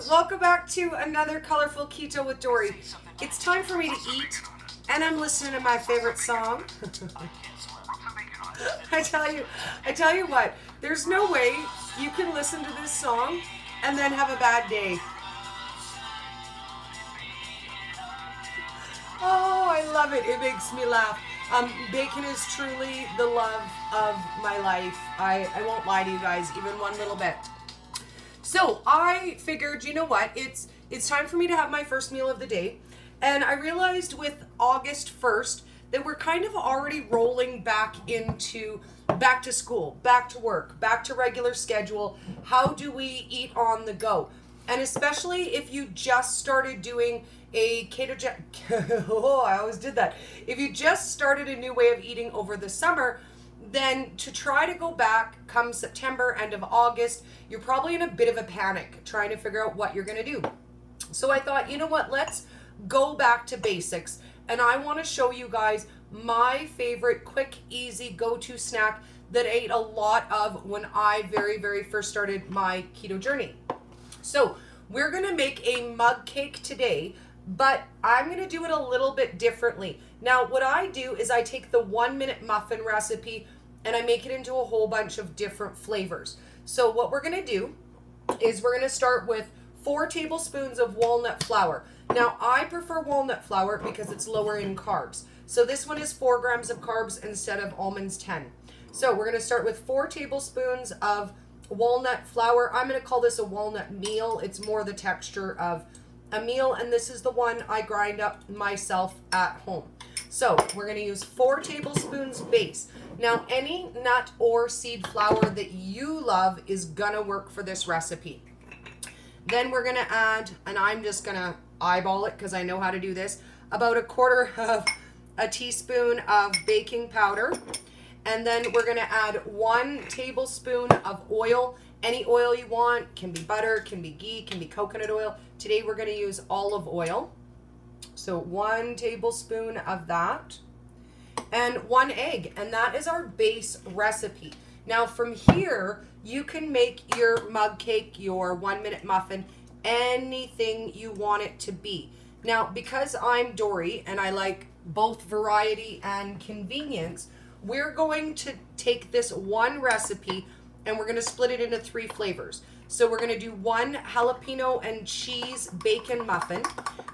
Welcome back to another Colorful Keto with Dory. It's time for me to eat, and I'm listening to my favorite song. I tell you what, there's no way you can listen to this song and then have a bad day. Oh, I love it. It makes me laugh. Bacon is truly the love of my life. I won't lie to you guys, even one little bit. So I figured, you know what, it's time for me to have my first meal of the day. And I realized with August 1st that we're kind of already rolling back to school, back to work, back to regular schedule. How do we eat on the go? And especially if you just started doing a ketogenic, oh, I always did that. If you just started a new way of eating over the summer, then to try to go back come September, end of August, you're probably in a bit of a panic trying to figure out what you're going to do. So I thought, you know what, let's go back to basics. And I want to show you guys my favorite quick, easy go-to snack that I ate a lot of when I very first started my keto journey. So we're going to make a mug cake today, but I'm going to do it a little bit differently. Now, what I do is I take the 1-minute muffin recipe and I make it into a whole bunch of different flavors. So what we're going to do is we're going to start with 4 tablespoons of walnut flour. Now, I prefer walnut flour because it's lower in carbs. So this one is 4 grams of carbs instead of almonds 10. So we're going to start with 4 tablespoons of walnut flour. I'm going to call this a walnut meal. It's more the texture of a meal, and this is the one I grind up myself at home. So we're going to use 4 tablespoons base. Now, any nut or seed flour that you love is going to work for this recipe. Then we're going to add, and I'm just going to eyeball it because I know how to do this, about 1/4 of a teaspoon of baking powder. And then we're going to add 1 tablespoon of oil. Any oil you want, can be butter, can be ghee, can be coconut oil. Today we're going to use olive oil. So 1 tablespoon of that. And 1 egg. And that is our base recipe. Now from here, you can make your mug cake, your 1-minute muffin, anything you want it to be. Now, because I'm Dory and I like both variety and convenience, we're going to take this one recipe and we're going to split it into 3 flavors. So we're going to do 1 jalapeno and cheese bacon muffin.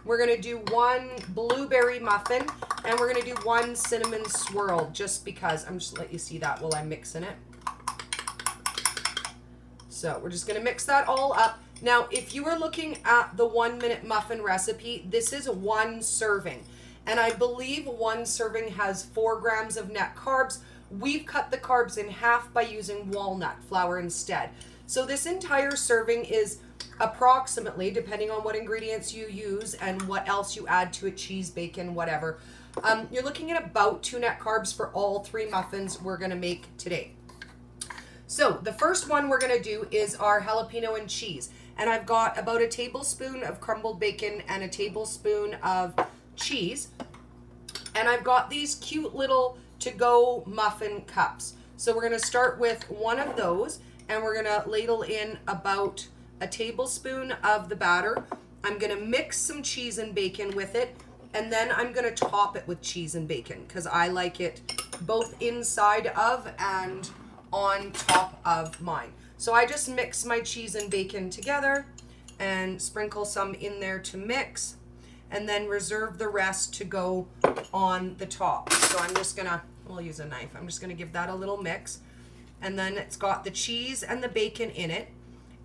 We're going to do 1 blueberry muffin, and we're going to do 1 cinnamon swirl, just because. I'm just going to let you see that while I'm mixing it. So we're just going to mix that all up. Now, if you were looking at the 1-minute muffin recipe, this is 1 serving. And I believe 1 serving has 4 grams of net carbs. We've cut the carbs in half by using walnut flour instead. So this entire serving is approximately, depending on what ingredients you use and what else you add to it, cheese, bacon, whatever, you're looking at about 2 net carbs for all 3 muffins we're going to make today. So the first one we're going to do is our jalapeno and cheese. And I've got about 1 tablespoon of crumbled bacon and 1 tablespoon of cheese. And I've got these cute little to-go muffin cups. So we're going to start with 1 of those, and we're going to ladle in about 1 tablespoon of the batter. I'm going to mix some cheese and bacon with it, and then I'm going to top it with cheese and bacon because I like it both inside of and on top of mine. So I just mix my cheese and bacon together and sprinkle some in there to mix, and then reserve the rest to go on the top. So I'm just going to, we'll use a knife. I'm just going to give that a little mix. And then it's got the cheese and the bacon in it.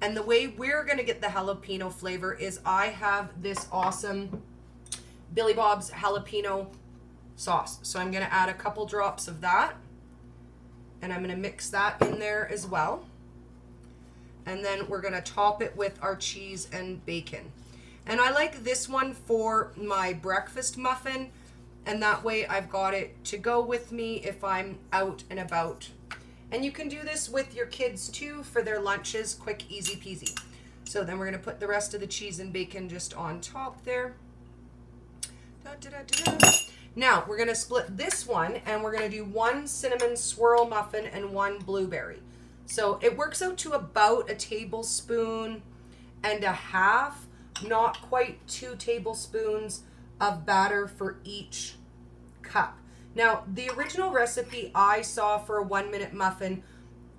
And the way we're going to get the jalapeno flavor is I have this awesome Billy Bob's jalapeno sauce. So I'm going to add a couple drops of that. And I'm going to mix that in there as well. And then we're going to top it with our cheese and bacon. And I like this one for my breakfast muffin. And that way I've got it to go with me if I'm out and about. And you can do this with your kids too for their lunches, quick, easy peasy. So then we're going to put the rest of the cheese and bacon just on top there. Da, da, da, da, da. Now we're going to split this one, and we're going to do 1 cinnamon swirl muffin and 1 blueberry. So it works out to about 1 tablespoon and a half, not quite 2 tablespoons of batter for each cup. Now, the original recipe I saw for a 1-minute muffin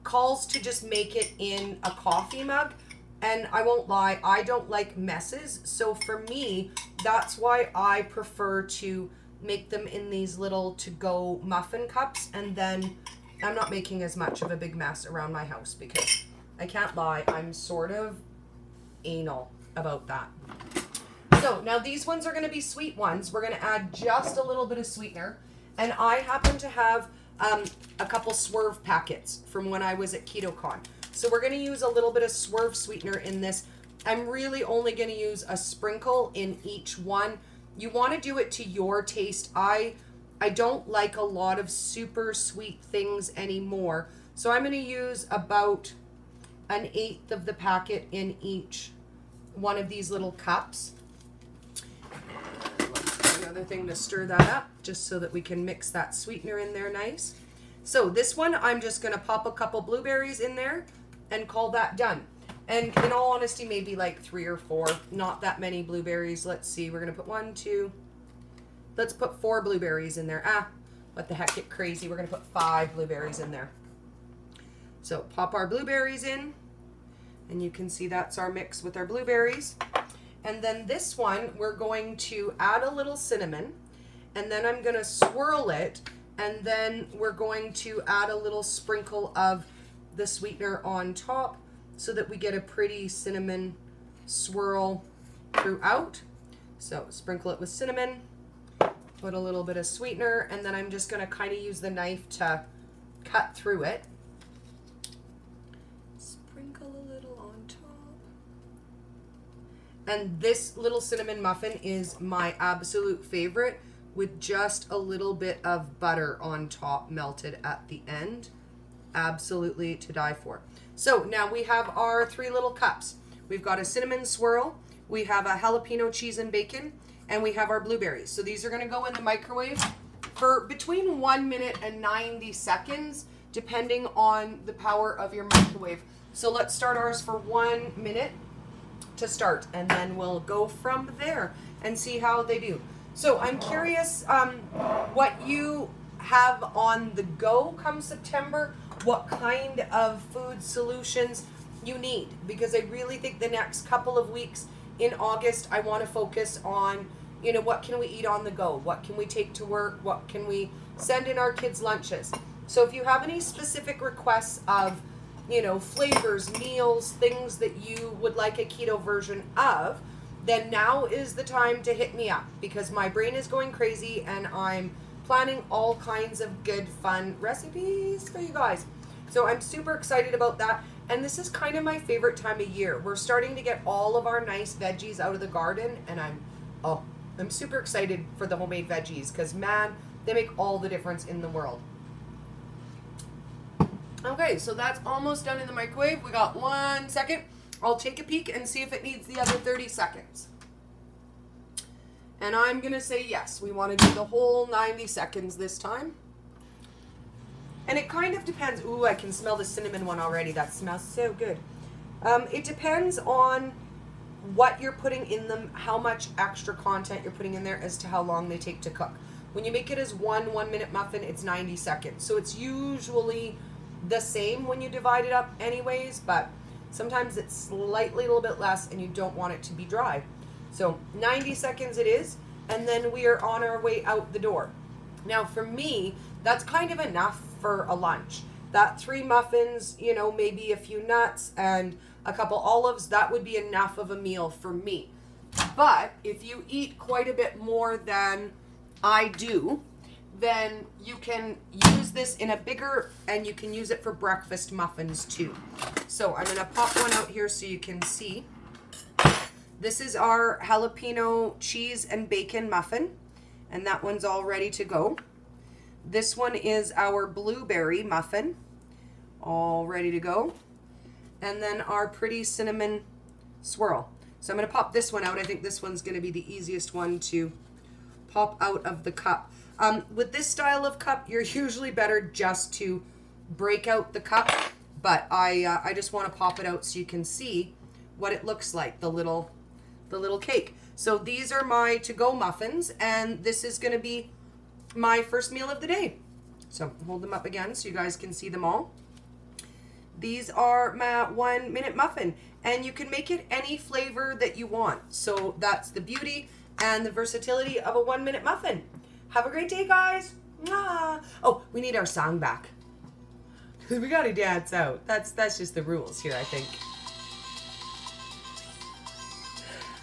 calls to just make it in a coffee mug. And I won't lie, I don't like messes. So for me, that's why I prefer to make them in these little to-go muffin cups. And then I'm not making as much of a big mess around my house because I can't lie, I'm sort of anal about that. So now these ones are going to be sweet ones. We're going to add just a little bit of sweetener. And I happen to have a couple Swerve packets from when I was at KetoCon. So we're going to use a little bit of Swerve sweetener in this. I'm really only going to use a sprinkle in each one. You want to do it to your taste. I don't like a lot of super sweet things anymore. So I'm going to use about 1/8 of the packet in each one of these little cups. Another thing to stir that up just so that we can mix that sweetener in there nice. So this one, I'm just going to pop a couple blueberries in there and call that done. And in all honesty, maybe like 3 or 4, not that many blueberries. Let's see, we're going to put 1, 2, let's put 4 blueberries in there. What the heck, get crazy. We're going to put 5 blueberries in there. So pop our blueberries in, and you can see that's our mix with our blueberries. And then this one, we're going to add a little cinnamon, and then I'm going to swirl it, and then we're going to add a little sprinkle of the sweetener on top so that we get a pretty cinnamon swirl throughout. So sprinkle it with cinnamon, put a little bit of sweetener, and then I'm just going to kind of use the knife to cut through it. Sprinkle a little on top. And this little cinnamon muffin is my absolute favorite, with just a little bit of butter on top melted at the end. Absolutely to die for. So now we have our 3 little cups. We've got a cinnamon swirl, we have a jalapeno cheese and bacon, and we have our blueberries. So these are going to go in the microwave for between 1 minute and 90 seconds, depending on the power of your microwave. So let's start ours for 1 minute to start, and then we'll go from there and see how they do. So I'm curious what you have on the go come September, what kind of food solutions you need, because I really think the next couple of weeks in August I want to focus on, you know, what can we eat on the go, what can we take to work, what can we send in our kids' lunches. So if you have any specific requests of, you know, flavors, meals, things that you would like a keto version of, then now is the time to hit me up, because my brain is going crazy and I'm planning all kinds of good fun recipes for you guys. So I'm super excited about that. And this is kind of my favorite time of year. We're starting to get all of our nice veggies out of the garden, and I'm super excited for the homemade veggies, because man, they make all the difference in the world. Okay, so that's almost done in the microwave. We got 1 second. I'll take a peek and see if it needs the other 30 seconds. And I'm going to say yes. We want to do the whole 90 seconds this time. And it kind of depends. Ooh, I can smell the cinnamon one already. That smells so good. It depends on what you're putting in them, how much extra content you're putting in there as to how long they take to cook. When you make it as 1 1-minute muffin, it's 90 seconds. So it's usually the same when you divide it up anyways, but sometimes it's slightly a little bit less and you don't want it to be dry. So 90 seconds it is, and then we are on our way out the door. Now for me, that's kind of enough for a lunch. That 3 muffins, you know, maybe a few nuts and a couple olives, that would be enough of a meal for me. But if you eat quite a bit more than I do, then you can use this in a bigger, and you can use it for breakfast muffins too. So I'm gonna pop one out here so you can see. This is our jalapeno cheese and bacon muffin, and that one's all ready to go. This one is our blueberry muffin, all ready to go. And then our pretty cinnamon swirl. So I'm gonna pop this one out. I think this one's gonna be the easiest one to pop out of the cup. With this style of cup, you're usually better just to break out the cup, but I just want to pop it out so you can see what it looks like, the little cake. So these are my to-go muffins, and this is going to be my first meal of the day. So hold them up again so you guys can see them all. These are my 1 minute muffin, and you can make it any flavor that you want. So that's the beauty and the versatility of a 1 minute muffin. Have a great day, guys. Mwah. Oh, we need our song back. We gotta dance out. That's just the rules here, I think.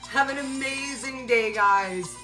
Have an amazing day, guys.